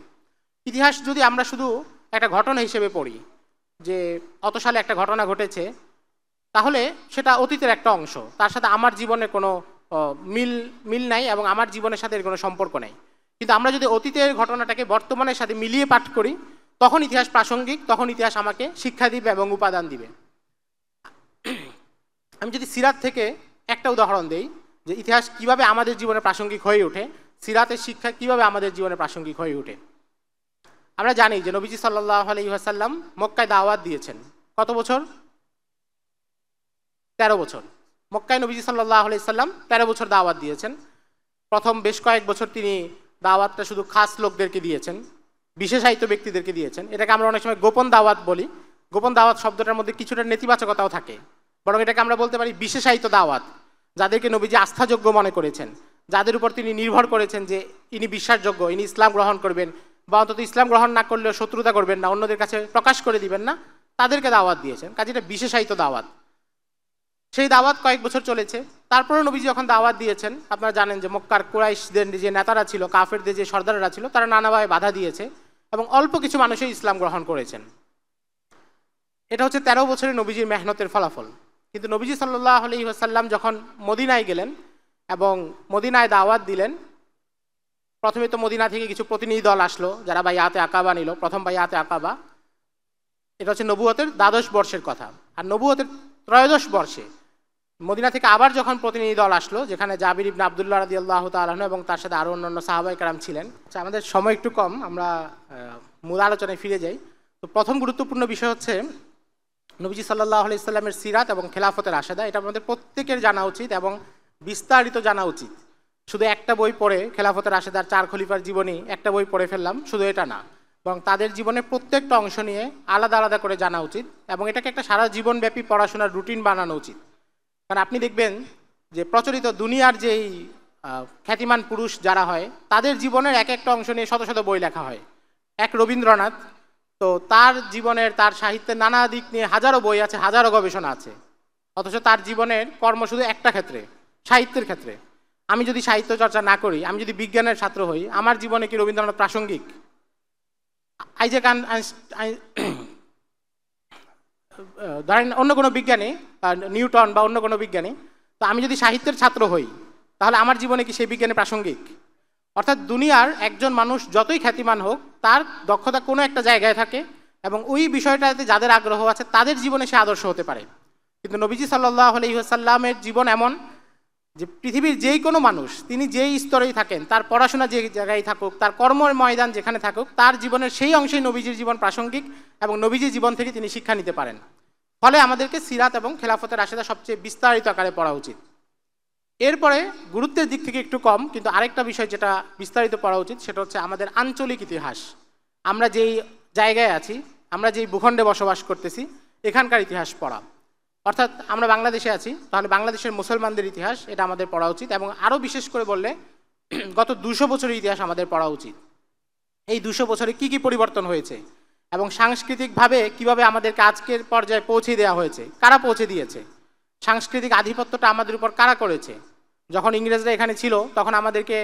ইতিহাস যদি আমরা শুধু একটা ঘটনা হিসেবে পড়ি, যে অত সালে একটা ঘটনা ঘটেছে, তাহলে সেটা অতীতের একটা অংশ, তার সাথে আমার জীবনের কোনো মিল নাই এবং আমার জীবনের সাথে এর কোনো সম্পর্ক নাই। কিন্তু আমরা যদি অতীতের ঘটনাটাকে বর্তমানের সাথে মিলিয়ে পাঠ করি, তখন ইতিহাস প্রাসঙ্গিক, তখন ইতিহাস আমাকে শিক্ষা দিবে এবং উপাদান দিবে। আমি যদি সিরাত থেকে একটা উদাহরণ দেই, যে ইতিহাস কিভাবে আমাদের জীবনে প্রাসঙ্গিক হয়ে ওঠে, সিরাতের শিক্ষা কিভাবে আমাদের জীবনে প্রাসঙ্গিক হয়ে ওঠে। আমরা জানি যে নবীজি সাল্লাল্লাহু আলাইহি ওয়াসাল্লাম মক্কায় দাওয়াত দিয়েছেন কত বছর? 13 বছর। মক্কায় নবীজি সাল্লাল্লাহু আলাইহি ওয়াসাল্লাম 13 বছর দাওয়াত দিয়েছেন। প্রথম বেশ কয়েক বছর তিনি দাওয়াতটা শুধু খাস লোকদেরকে দিয়েছেন, বিশেষায়িত ব্যক্তিদেরকে দিয়েছেন। এটাকে আমরা অনেক সময় গোপন দাওয়াত বলি। গোপন দাওয়াত শব্দটার মধ্যে কিছুটা নেতিবাচকতাও থাকে, বরং এটাকে আমরা বলতে পারি বিশেষায়িত দাওয়াত। যাদেরকে নবীজি আস্থাযোগ্য মনে করেছেন, যাদের উপর তিনি নির্ভর করেছেন যে ইনি বিশ্বাসযোগ্য, ইনি ইসলাম গ্রহণ করবেন, বা অন্তত ইসলাম গ্রহণ না করলেও শত্রুতা করবেন না, অন্যদের কাছে প্রকাশ করে দিবেন না, তাদেরকে দাওয়াত দিয়েছেন। কাজে এটা বিশেষায়িত দাওয়াত। সেই দাওয়াত কয়েক বছর চলেছে। তারপরে নবীজি যখন দাওয়াত দিয়েছেন, আপনারা জানেন যে মক্কার কুরাইশদের যে নেতারা ছিল, কাফেরদের যে সর্দারেরা ছিল, তারা নানাভাবে বাধা দিয়েছে এবং অল্প কিছু মানুষই ইসলাম গ্রহণ করেছেন। এটা হচ্ছে 13 বছরের নবীজির মেহনতের ফলাফল। কিন্তু নবীজি সাল্লাল্লাহু আলাইহি ওয়াসাল্লাম যখন মদিনায় গেলেন এবং মদিনায় দাওয়াত দিলেন, প্রথমে তো মদিনা থেকে কিছু প্রতিনিধি দল আসলো যারা বাইআতে আকাবা নিল, প্রথম বাইআতে আকাবা। এটা হচ্ছে নবুয়তের 12 বর্ষের কথা। আর নবুয়তের 13 বর্ষে মদিনা থেকে আবার যখন প্রতিনিধি দল আসলো, যেখানে জাবির ইবনে আব্দুল্লাহ রাদিয়াল্লাহু তাআলা আনহু এবং তার সাথে আরও অন্যান্য সাহাবায়ে কেরাম ছিলেন। আচ্ছা, আমাদের সময় একটু কম, আমরা মূল আলোচনায় ফিরে যাই। তো প্রথম গুরুত্বপূর্ণ বিষয় হচ্ছে নবীজি সাল্লাল্লাহু আলাইহি সাল্লামের সিরাত এবং খেলাফতের রাশেদা। এটা আমাদের প্রত্যেকের জানা উচিত এবং বিস্তারিত জানা উচিত। শুধু একটা বই পড়ে খেলাফতের রাশেদার 4 খলিফার জীবনী একটা বই পড়ে ফেললাম, শুধু এটা না, বরং তাদের জীবনের প্রত্যেকটা অংশ নিয়ে আলাদা আলাদা করে জানা উচিত এবং এটাকে একটা সারা জীবনব্যাপী পড়াশোনার রুটিন বানানো উচিত। কারণ আপনি দেখবেন যে প্রচলিত দুনিয়ার যেই খ্যাতিমান পুরুষ যারা হয়, তাদের জীবনের এক একটা অংশ নিয়ে শত শত বই লেখা হয়। এক রবীন্দ্রনাথ, তো তার জীবনের, তার সাহিত্যের নানা দিক নিয়ে হাজারো বই আছে, হাজারো গবেষণা আছে, অথচ তার জীবনের কর্ম শুধু একটা ক্ষেত্রে, সাহিত্যের ক্ষেত্রে। আমি যদি সাহিত্য চর্চা না করি, আমি যদি বিজ্ঞানের ছাত্র হই, আমার জীবনে কি রবীন্দ্রনাথ প্রাসঙ্গিক? ধরেন অন্য কোনো বিজ্ঞানী, নিউটন বা অন্য কোনো বিজ্ঞানী, তো আমি যদি সাহিত্যের ছাত্র হই, তাহলে আমার জীবনে কি সেই বিজ্ঞানে প্রাসঙ্গিক? অর্থাৎ দুনিয়ার একজন মানুষ যতই খ্যাতিমান হোক, তার দক্ষতা কোনো একটা জায়গায় থাকে এবং ওই বিষয়টাতে যাদের আগ্রহ আছে তাদের জীবনে সে আদর্শ হতে পারে। কিন্তু নবীজি সাল্লাল্লাহু আলাইহি ওয়াসাল্লামের জীবন এমন যে পৃথিবীর যেই কোনো মানুষ, তিনি যেই স্তরেই থাকেন, তার পড়াশোনা যে জায়গায় থাকুক, তার কর্মের ময়দান যেখানে থাকুক, তার জীবনের সেই অংশেই নবীজির জীবন প্রাসঙ্গিক এবং নবীজির জীবন থেকে তিনি শিক্ষা নিতে পারেন। ফলে আমাদেরকে সিরাত এবং খেলাফতের রাশেদা সবচেয়ে বিস্তারিত আকারে পড়া উচিত। এরপরে গুরুত্বের দিক থেকে একটু কম, কিন্তু আরেকটা বিষয় যেটা বিস্তারিত পড়া উচিত, সেটা হচ্ছে আমাদের আঞ্চলিক ইতিহাস। আমরা যেই জায়গায় আছি, আমরা যেই ভূখণ্ডে বসবাস করতেছি, এখানকার ইতিহাস পড়া। অর্থাৎ আমরা বাংলাদেশে আছি, তাহলে বাংলাদেশের মুসলমানদের ইতিহাস, এটা আমাদের পড়া উচিত। এবং আরও বিশেষ করে বললে গত 200 বছরের ইতিহাস আমাদের পড়া উচিত। এই 200 বছরে কি কি পরিবর্তন হয়েছে এবং সাংস্কৃতিকভাবে কিভাবে আমাদেরকে আজকের পর্যায়ে পৌঁছে দেওয়া হয়েছে, কারা পৌঁছে দিয়েছে, সাংস্কৃতিক আধিপত্যটা আমাদের উপর কারা করেছে। যখন ইংরেজরা এখানে ছিল, তখন আমাদেরকে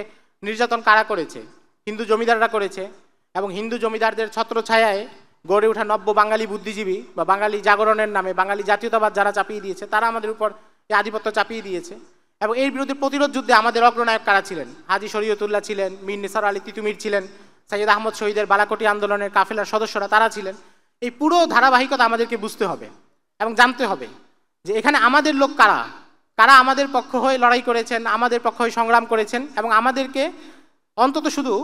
নির্যাতন কারা করেছে? হিন্দু জমিদাররা করেছে। এবং হিন্দু জমিদারদের ছত্রছায়ায় গড়ে ওঠা নব্য বাঙালি বুদ্ধিজীবী বা বাঙালি জাগরণের নামে বাঙালি জাতীয়তাবাদ যারা চাপিয়ে দিয়েছে, তারা আমাদের উপর এই আধিপত্য চাপিয়ে দিয়েছে। এবং এর বিরুদ্ধে প্রতিরোধ যুদ্ধে আমাদের অগ্রনায়ক কারা ছিলেন? হাজী শরীয়তুল্লাহ ছিলেন, মীর নিসার আলী তিতুমির ছিলেন, সৈয়দ আহমদ শহীদের বালাকোটি আন্দোলনের কাফেলার সদস্যরা তারা ছিলেন। এই পুরো ধারাবাহিকতা আমাদেরকে বুঝতে হবে এবং জানতে হবে যে এখানে আমাদের লোক কারা, কারা আমাদের পক্ষ হয়ে লড়াই করেছেন, আমাদের পক্ষ হয়ে সংগ্রাম করেছেন এবং আমাদেরকে অন্তত শুধু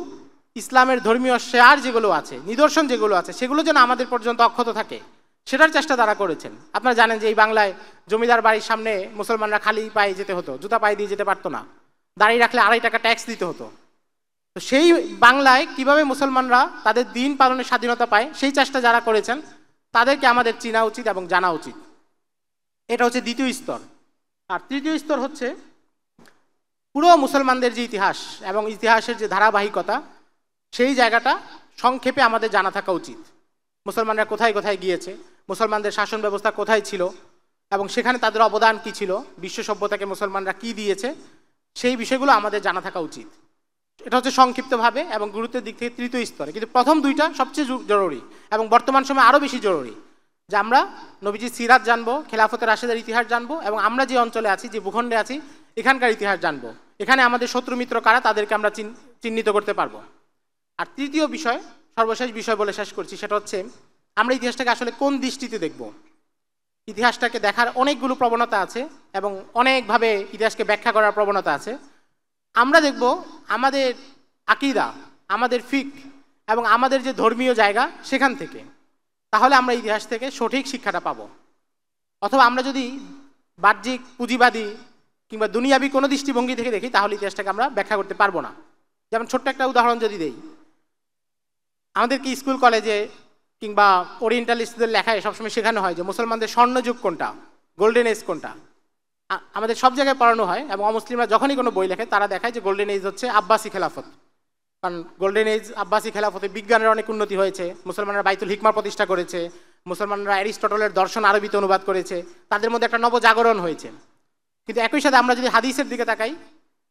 ইসলামের ধর্মীয় শেয়ার যেগুলো আছে, নিদর্শন যেগুলো আছে, সেগুলো যেন আমাদের পর্যন্ত অক্ষত থাকে, সেটার চেষ্টা তারা করেছেন। আপনারা জানেন যে এই বাংলায় জমিদার বাড়ির সামনে মুসলমানরা খালি পায়ে যেতে হতো, জুতা পায়ে দিয়ে যেতে পারতো না, দাঁড়িয়ে রাখলে 2.5 টাকা ট্যাক্স দিতে হতো। তো সেই বাংলায় কিভাবে মুসলমানরা তাদের দিন পালনের স্বাধীনতা পায়, সেই চেষ্টা যারা করেছেন তাদেরকে আমাদের চেনা উচিত এবং জানা উচিত। এটা হচ্ছে দ্বিতীয় স্তর। আর তৃতীয় স্তর হচ্ছে পুরো মুসলমানদের যে ইতিহাস এবং ইতিহাসের যে ধারাবাহিকতা, সেই জায়গাটা সংক্ষেপে আমাদের জানা থাকা উচিত। মুসলমানরা কোথায় কোথায় গিয়েছে, মুসলমানদের শাসন ব্যবস্থা কোথায় ছিল এবং সেখানে তাদের অবদান কী ছিল, বিশ্ব সভ্যতাকে মুসলমানরা কী দিয়েছে, সেই বিষয়গুলো আমাদের জানা থাকা উচিত। এটা হচ্ছে সংক্ষিপ্তভাবে এবং গুরুত্বের দিক থেকে তৃতীয় স্তরে। কিন্তু প্রথম দুইটা সবচেয়ে জরুরি এবং বর্তমান সময়ে আরও বেশি জরুরি, যে আমরা নবীজির সিরাত জানবো, খেলাফতে রাশেদের ইতিহাস জানবো এবং আমরা যে অঞ্চলে আছি, যে ভূখণ্ডে আছি, এখানকার ইতিহাস জানবো। এখানে আমাদের শত্রু মিত্র কারা, তাদেরকে আমরা চিহ্নিত করতে পারবো। আর তৃতীয় বিষয়, সর্বশেষ বিষয় বলে শেষ করছি, সেটা হচ্ছে আমরা ইতিহাসটাকে আসলে কোন দৃষ্টিতে দেখব। ইতিহাসটাকে দেখার অনেকগুলো প্রবণতা আছে এবং অনেকভাবে ইতিহাসকে ব্যাখ্যা করার প্রবণতা আছে। আমরা দেখব আমাদের আকীদা, আমাদের ফিক এবং আমাদের যে ধর্মীয় জায়গা, সেখান থেকে, তাহলে আমরা ইতিহাস থেকে সঠিক শিক্ষাটা পাবো। অথবা আমরা যদি বাহ্যিক পুঁজিবাদী কিংবা দুনিয়াবি কোনো দৃষ্টিভঙ্গি থেকে দেখি, তাহলে ইতিহাসটাকে আমরা ব্যাখ্যা করতে পারবো না। যেমন ছোট্ট একটা উদাহরণ যদি দেই, আমাদেরকে স্কুল কলেজে কিংবা ওরিয়েন্টালিস্টদের লেখায় সবসময় শেখানো হয় যে মুসলমানদের স্বর্ণযুগ কোনটা, গোল্ডেন এজ কোনটা। আমাদের সব জায়গায় পড়ানো হয় এবং অমুসলিমরা যখনই কোনো বই লেখে তারা দেখায় যে গোল্ডেন এজ হচ্ছে আব্বাসি খেলাফত। কারণ গোল্ডেন এজ আব্বাসি খেলাফতে বিজ্ঞানের অনেক উন্নতি হয়েছে, মুসলমানরা বাইতুল হিকমা প্রতিষ্ঠা করেছে, মুসলমানরা অ্যারিস্টটলের দর্শন আরবিতে অনুবাদ করেছে, তাদের মধ্যে একটা নবজাগরণ হয়েছে। কিন্তু একই সাথে আমরা যদি হাদিসের দিকে তাকাই,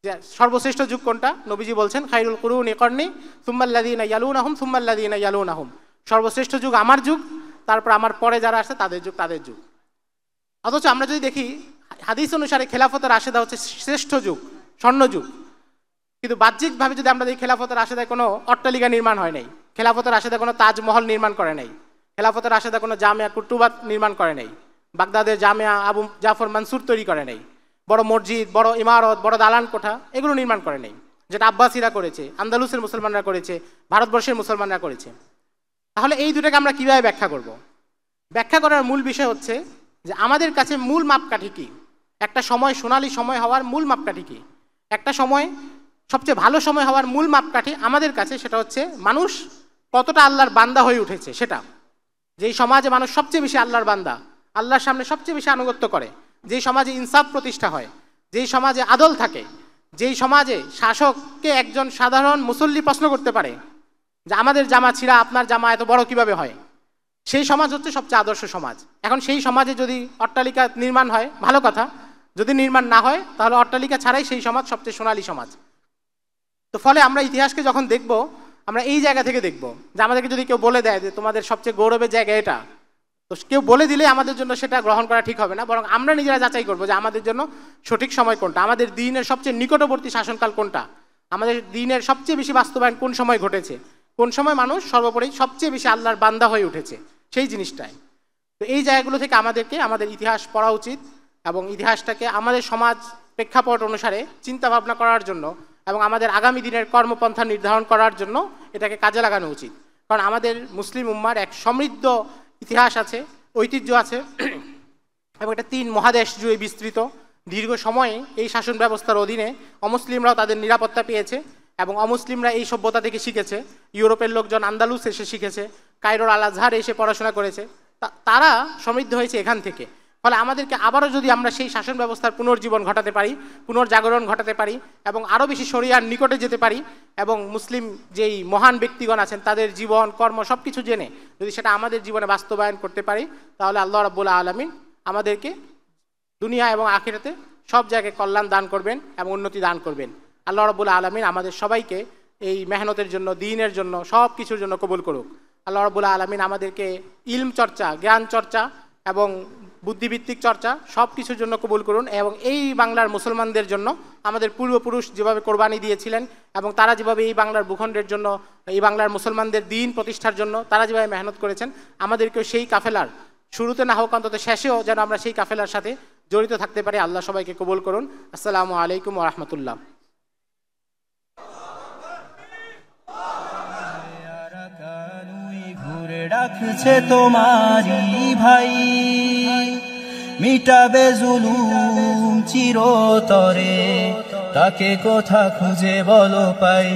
যে সর্বশ্রেষ্ঠ যুগ কোনটা, নবীজি বলছেন খায়রুল কুরুনি করনি সুম্মাল্লাযীনা ইয়ালুনাহুম সুম্মাল্লাযীনা ইয়ালুনাহুম, সর্বশ্রেষ্ঠ যুগ আমার যুগ, তারপর আমার পরে যারা আসে তাদের যুগ, তাদের যুগ। অথচ আমরা যদি দেখি হাদিস অনুসারে খেলাফতের রাশেদা হচ্ছে শ্রেষ্ঠ যুগ, স্বর্ণযুগ। কিন্তু বাহ্যিকভাবে যদি আমরা দেখি, খেলাফতের রাশেদায় কোনো অট্টালিকা নির্মাণ হয় নাই, খেলাফতের রাশেদা কোনো তাজমহল নির্মাণ করে নাই, খেলাফতের রাশেদা কোনো জামিয়া কুতুবাত নির্মাণ করে নাই, বাগদাদের জামিয়া আবু জাফর মানসুর তৈরি করে নাই, বড় মসজিদ, বড় ইমারত, বড় দালান কোঠা এগুলো নির্মাণ করে নাই, যেটা আব্বাসীরা করেছে, আন্দালুসের মুসলমানরা করেছে, ভারতবর্ষের মুসলমানরা করেছে। তাহলে এই দুটাকে আমরা কিভাবে ব্যাখ্যা করব? ব্যাখ্যা করার মূল বিষয় হচ্ছে যে আমাদের কাছে মূল মাপকাঠি কি, একটা সময় সোনালী সময় হওয়ার মূল মাপকাঠি কি, একটা সময় সবচেয়ে ভালো সময় হওয়ার মূল মাপকাঠি আমাদের কাছে, সেটা হচ্ছে মানুষ কতটা আল্লাহর বান্দা হয়ে উঠেছে। সেটা যেই সমাজে মানুষ সবচেয়ে বেশি আল্লাহর বান্দা, আল্লাহর সামনে সবচেয়ে বেশি আনুগত্য করে, যেই সমাজে ইনসাফ প্রতিষ্ঠা হয়, যেই সমাজে আদল থাকে, যেই সমাজে শাসককে একজন সাধারণ মুসল্লি প্রশ্ন করতে পারে যে আমাদের জামা ছিঁড়া আপনার জামা এত বড় কিভাবে হয়, সেই সমাজ হচ্ছে সবচেয়ে আদর্শ সমাজ। এখন সেই সমাজে যদি অট্টালিকা নির্মাণ হয় ভালো কথা, যদি নির্মাণ না হয় তাহলে অট্টালিকা ছাড়াই সেই সমাজ সবচেয়ে সোনালী সমাজ। তো ফলে আমরা ইতিহাসকে যখন দেখব, আমরা এই জায়গা থেকে দেখব যে আমাদেরকে যদি কেউ বলে দেয় যে তোমাদের সবচেয়ে গৌরবের জায়গা এটা, তো কেউ বলে দিলে আমাদের জন্য সেটা গ্রহণ করা ঠিক হবে না, বরং আমরা নিজেরা যাচাই করবো যে আমাদের জন্য সঠিক সময় কোনটা, আমাদের দিনের সবচেয়ে নিকটবর্তী শাসনকাল কোনটা, আমাদের দিনের সবচেয়ে বেশি বাস্তবায়ন কোন সময় ঘটেছে, কোন সময় মানুষ সর্বোপরি সবচেয়ে বেশি আল্লাহর বান্দা হয়ে উঠেছে, সেই জিনিসটাই। তো এই জায়গাগুলো থেকে আমাদেরকে আমাদের ইতিহাস পড়া উচিত এবং ইতিহাসটাকে আমাদের সমাজ প্রেক্ষাপট অনুসারে চিন্তা ভাবনা করার জন্য এবং আমাদের আগামী দিনের কর্মপন্থা নির্ধারণ করার জন্য এটাকে কাজে লাগানো উচিত। কারণ আমাদের মুসলিম উম্মার এক সমৃদ্ধ ইতিহাস আছে, ঐতিহ্য আছে এবং এটা 3 মহাদেশ জুড়ে বিস্তৃত। দীর্ঘ সময়ে এই শাসন ব্যবস্থার অধীনে অমুসলিমরাও তাদের নিরাপত্তা পেয়েছে এবং অমুসলিমরা এই সভ্যতা থেকে শিখেছে। ইউরোপের লোকজন আন্দালুস এসে শিখেছে, কায়রোর আল আজহার এসে পড়াশোনা করেছে, তারা সমৃদ্ধ হয়েছে এখান থেকে। ফলে আমাদেরকে আবারও যদি আমরা সেই শাসন ব্যবস্থার পুনর্জীবন ঘটাতে পারি, পুনর্জাগরণ ঘটাতে পারি এবং আরও বেশি শরিয়ার নিকটে যেতে পারি এবং মুসলিম যেই মহান ব্যক্তিগণ আছেন তাদের জীবন কর্ম সব কিছু জেনে যদি সেটা আমাদের জীবনে বাস্তবায়ন করতে পারি, তাহলে আল্লাহ রাব্বুল আলামিন আমাদেরকে দুনিয়া এবং আখিরাতে সব জায়গায় কল্যাণ দান করবেন এবং উন্নতি দান করবেন। আল্লাহ রাব্বুল আলামিন আমাদের সবাইকে এই মেহনতের জন্য, দ্বীনের জন্য, সব কিছুর জন্য কবুল করুক। আল্লাহ রাব্বুল আলামিন আমাদেরকে ইলম চর্চা, জ্ঞান চর্চা এবং বুদ্ধিভিত্তিক চর্চা সব কিছুর জন্য কবুল করুন এবং এই বাংলার মুসলমানদের জন্য আমাদের পূর্বপুরুষ যেভাবে কোরবানি দিয়েছিলেন এবং তারা যেভাবে এই বাংলার ভূখণ্ডের জন্য, এই বাংলার মুসলমানদের দ্বীন প্রতিষ্ঠার জন্য তারা যেভাবে মেহনত করেছেন, আমাদেরকেও সেই কাফেলার শুরুতে না হোক অন্তত শেষেও যেন আমরা সেই কাফেলার সাথে জড়িত থাকতে পারি। আল্লাহ সবাইকে কবুল করুন। আসসালামু আলাইকুম ওয়া রাহমাতুল্লাহ। ঘুরে রাখছে তোমারি ভাই, মিটাবে জুলুম চিরতরে, তাকে কোথা খুঁজে বলো পাই।